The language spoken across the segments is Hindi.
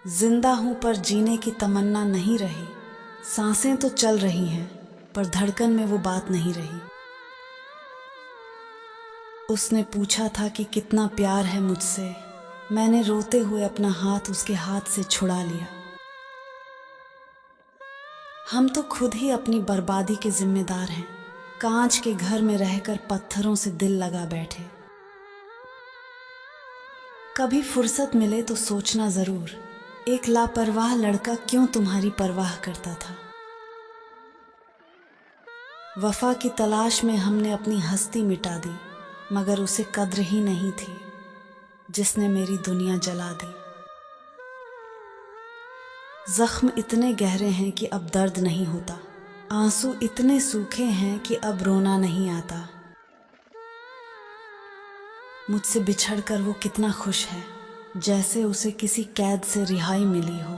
जिंदा हूं पर जीने की तमन्ना नहीं रही। सांसें तो चल रही हैं पर धड़कन में वो बात नहीं रही। उसने पूछा था कि कितना प्यार है मुझसे। मैंने रोते हुए अपना हाथ उसके हाथ से छुड़ा लिया। हम तो खुद ही अपनी बर्बादी के जिम्मेदार हैं। कांच के घर में रहकर पत्थरों से दिल लगा बैठे। कभी फुर्सत मिले तो सोचना जरूर, एक लापरवाह लड़का क्यों तुम्हारी परवाह करता था। वफा की तलाश में हमने अपनी हस्ती मिटा दी, मगर उसे कद्र ही नहीं थी जिसने मेरी दुनिया जला दी। जख्म इतने गहरे हैं कि अब दर्द नहीं होता। आंसू इतने सूखे हैं कि अब रोना नहीं आता। मुझसे बिछड़कर वो कितना खुश है, जैसे उसे किसी कैद से रिहाई मिली हो।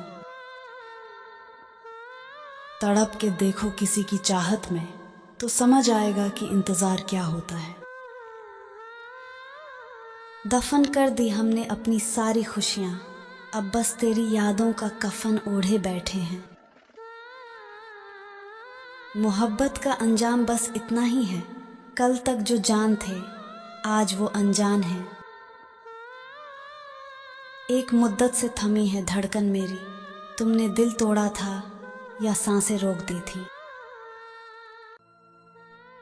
तड़प के देखो किसी की चाहत में तो समझ आएगा कि इंतजार क्या होता है। दफन कर दी हमने अपनी सारी खुशियां, अब बस तेरी यादों का कफन ओढ़े बैठे हैं। मोहब्बत का अंजाम बस इतना ही है, कल तक जो जान थे आज वो अनजान है। एक मुद्दत से थमी है धड़कन मेरी, तुमने दिल तोड़ा था या सांसें रोक दी थी।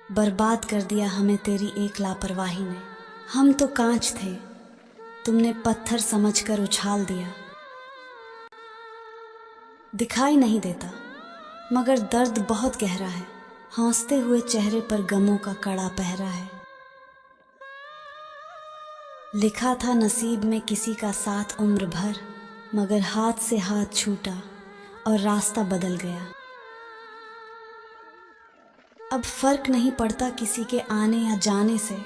बर्बाद कर दिया हमें तेरी एक लापरवाही ने। हम तो कांच थे, तुमने पत्थर समझकर उछाल दिया। दिखाई नहीं देता मगर दर्द बहुत गहरा है। हंसते हुए चेहरे पर गमों का कड़ा पहरा है। लिखा था नसीब में किसी का साथ उम्र भर, मगर हाथ से हाथ छूटा और रास्ता बदल गया। अब फर्क नहीं पड़ता किसी के आने या जाने से,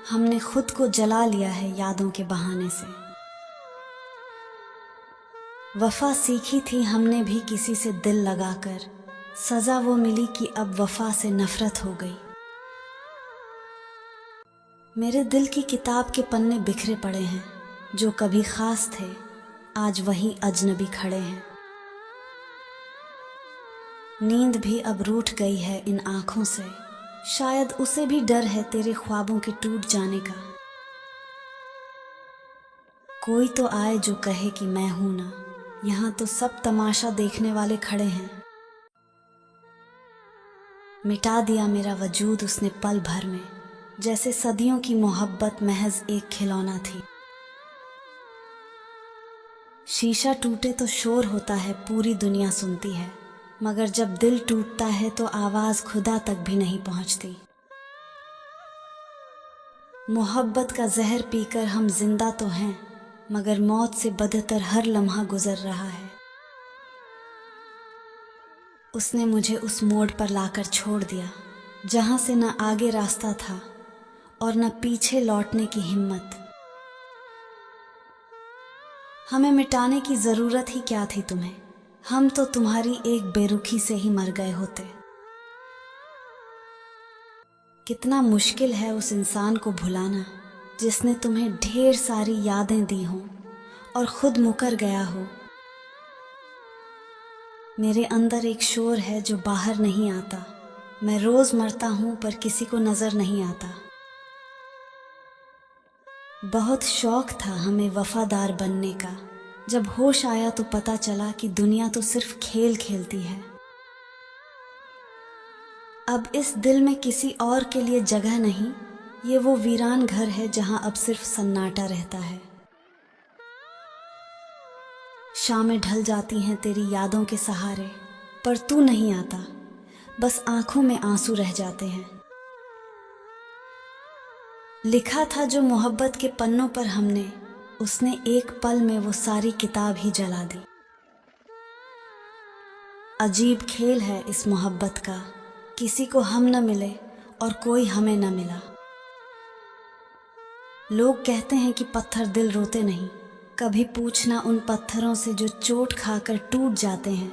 हमने खुद को जला लिया है यादों के बहाने से। वफा सीखी थी हमने भी किसी से दिल लगाकर, सजा वो मिली कि अब वफा से नफरत हो गई। मेरे दिल की किताब के पन्ने बिखरे पड़े हैं, जो कभी खास थे आज वही अजनबी खड़े हैं। नींद भी अब रूठ गई है इन आंखों से, शायद उसे भी डर है तेरे ख्वाबों के टूट जाने का। कोई तो आए जो कहे कि मैं हूं ना, यहाँ तो सब तमाशा देखने वाले खड़े हैं। मिटा दिया मेरा वजूद उसने पल भर में, जैसे सदियों की मोहब्बत महज एक खिलौना थी। शीशा टूटे तो शोर होता है, पूरी दुनिया सुनती है, मगर जब दिल टूटता है तो आवाज खुदा तक भी नहीं पहुंचती। मोहब्बत का जहर पीकर हम जिंदा तो हैं, मगर मौत से बदतर हर लम्हा गुजर रहा है। उसने मुझे उस मोड़ पर लाकर छोड़ दिया जहां से न आगे रास्ता था और न पीछे लौटने की हिम्मत। हमें मिटाने की जरूरत ही क्या थी तुम्हें, हम तो तुम्हारी एक बेरुखी से ही मर गए होते। कितना मुश्किल है उस इंसान को भुलाना जिसने तुम्हें ढेर सारी यादें दी हों और खुद मुकर गया हो। मेरे अंदर एक शोर है जो बाहर नहीं आता। मैं रोज मरता हूं पर किसी को नजर नहीं आता। बहुत शौक था हमें वफादार बनने का, जब होश आया तो पता चला कि दुनिया तो सिर्फ खेल खेलती है। अब इस दिल में किसी और के लिए जगह नहीं, ये वो वीरान घर है जहां अब सिर्फ सन्नाटा रहता है। शामें ढल जाती हैं तेरी यादों के सहारे, पर तू नहीं आता, बस आंखों में आंसू रह जाते हैं। लिखा था जो मोहब्बत के पन्नों पर हमने, उसने एक पल में वो सारी किताब ही जला दी। अजीब खेल है इस मोहब्बत का, किसी को हम न मिले और कोई हमें न मिला। लोग कहते हैं कि पत्थर दिल रोते नहीं, कभी पूछना उन पत्थरों से जो चोट खाकर टूट जाते हैं।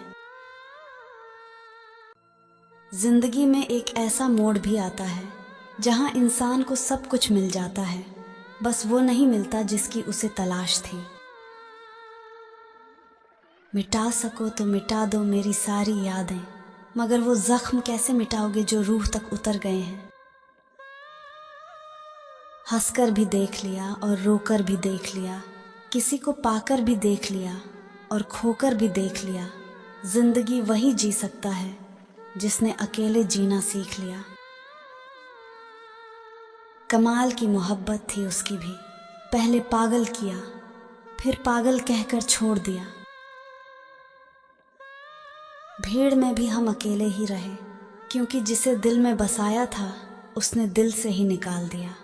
जिंदगी में एक ऐसा मोड़ भी आता है जहां इंसान को सब कुछ मिल जाता है, बस वो नहीं मिलता जिसकी उसे तलाश थी। मिटा सको तो मिटा दो मेरी सारी यादें, मगर वो जख्म कैसे मिटाओगे जो रूह तक उतर गए हैं। हंसकर भी देख लिया और रोकर भी देख लिया, किसी को पाकर भी देख लिया और खोकर भी देख लिया। जिंदगी वही जी सकता है जिसने अकेले जीना सीख लिया। कमाल की मोहब्बत थी उसकी भी, पहले पागल किया फिर पागल कहकर छोड़ दिया। भीड़ में भी हम अकेले ही रहे, क्योंकि जिसे दिल में बसाया था उसने दिल से ही निकाल दिया।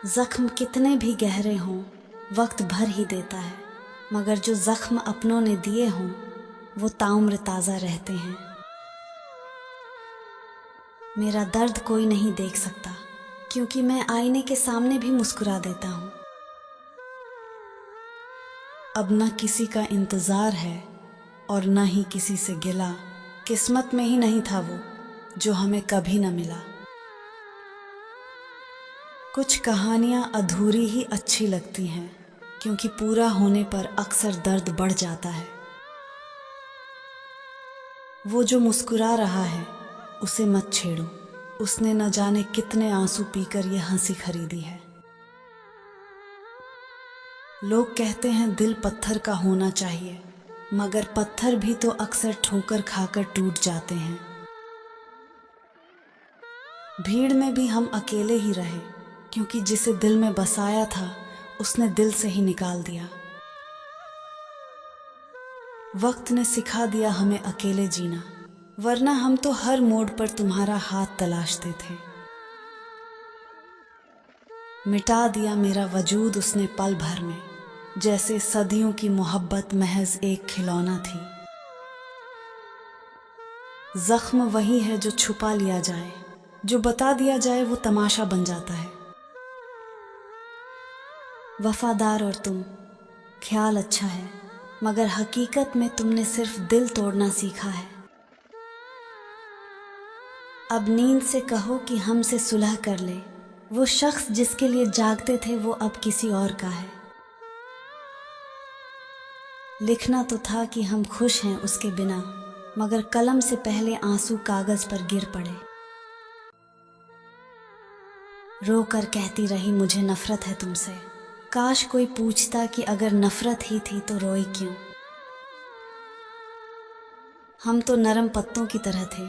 जख्म कितने भी गहरे हों वक्त भर ही देता है, मगर जो जख्म अपनों ने दिए हों वो ताउम्र ताज़ा रहते हैं। मेरा दर्द कोई नहीं देख सकता, क्योंकि मैं आईने के सामने भी मुस्कुरा देता हूँ। अब न किसी का इंतज़ार है और न ही किसी से गिला, किस्मत में ही नहीं था वो जो हमें कभी न मिला। कुछ कहानियाँ अधूरी ही अच्छी लगती हैं, क्योंकि पूरा होने पर अक्सर दर्द बढ़ जाता है। वो जो मुस्कुरा रहा है उसे मत छेड़ो, उसने न जाने कितने आंसू पीकर ये हंसी खरीदी है। लोग कहते हैं दिल पत्थर का होना चाहिए, मगर पत्थर भी तो अक्सर ठोकर खाकर टूट जाते हैं। भीड़ में भी हम अकेले ही रहे, क्योंकि जिसे दिल में बसाया था उसने दिल से ही निकाल दिया। वक्त ने सिखा दिया हमें अकेले जीना, वरना हम तो हर मोड़ पर तुम्हारा हाथ तलाशते थे। मिटा दिया मेरा वजूद उसने पल भर में, जैसे सदियों की मोहब्बत महज एक खिलौना थी। जख्म वही है जो छुपा लिया जाए, जो बता दिया जाए वो तमाशा बन जाता है। वफादार और तुम, ख्याल अच्छा है, मगर हकीकत में तुमने सिर्फ दिल तोड़ना सीखा है। अब नींद से कहो कि हमसे सुलह कर ले, वो शख्स जिसके लिए जागते थे वो अब किसी और का है। लिखना तो था कि हम खुश हैं उसके बिना, मगर कलम से पहले आंसू कागज पर गिर पड़े। रो कर कहती रही मुझे नफरत है तुमसे, काश कोई पूछता कि अगर नफरत ही थी तो रोई क्यों। हम तो नरम पत्तों की तरह थे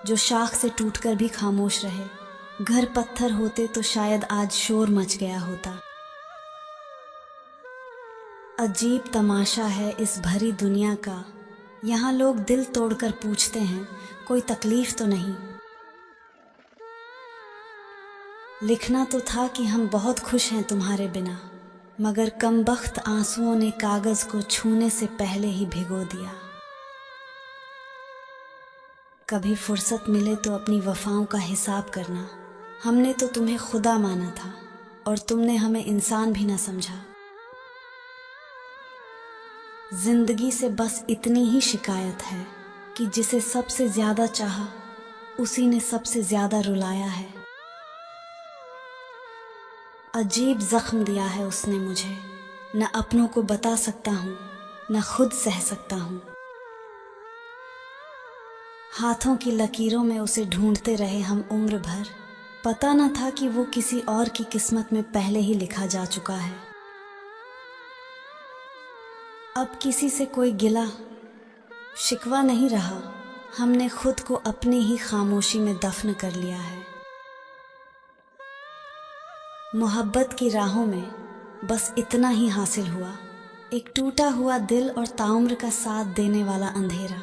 जो शाख से टूटकर भी खामोश रहे। घर पत्थर होते तो शायद आज शोर मच गया होता। अजीब तमाशा है इस भरी दुनिया का, यहाँ लोग दिल तोड़कर पूछते हैं कोई तकलीफ तो नहीं। लिखना तो था कि हम बहुत खुश हैं तुम्हारे बिना, मगर कमबख्त आंसुओं ने कागज को छूने से पहले ही भिगो दिया। कभी फुर्सत मिले तो अपनी वफाओं का हिसाब करना, हमने तो तुम्हें खुदा माना था और तुमने हमें इंसान भी ना समझा। जिंदगी से बस इतनी ही शिकायत है कि जिसे सबसे ज्यादा चाहा उसी ने सबसे ज्यादा रुलाया है। अजीब जख्म दिया है उसने मुझे, न अपनों को बता सकता हूँ न खुद सह सकता हूँ। हाथों की लकीरों में उसे ढूंढते रहे हम उम्र भर, पता न था कि वो किसी और की किस्मत में पहले ही लिखा जा चुका है। अब किसी से कोई गिला शिकवा नहीं रहा, हमने खुद को अपनी ही खामोशी में दफन कर लिया है। मोहब्बत की राहों में बस इतना ही हासिल हुआ, एक टूटा हुआ दिल और ताउम्र का साथ देने वाला अंधेरा।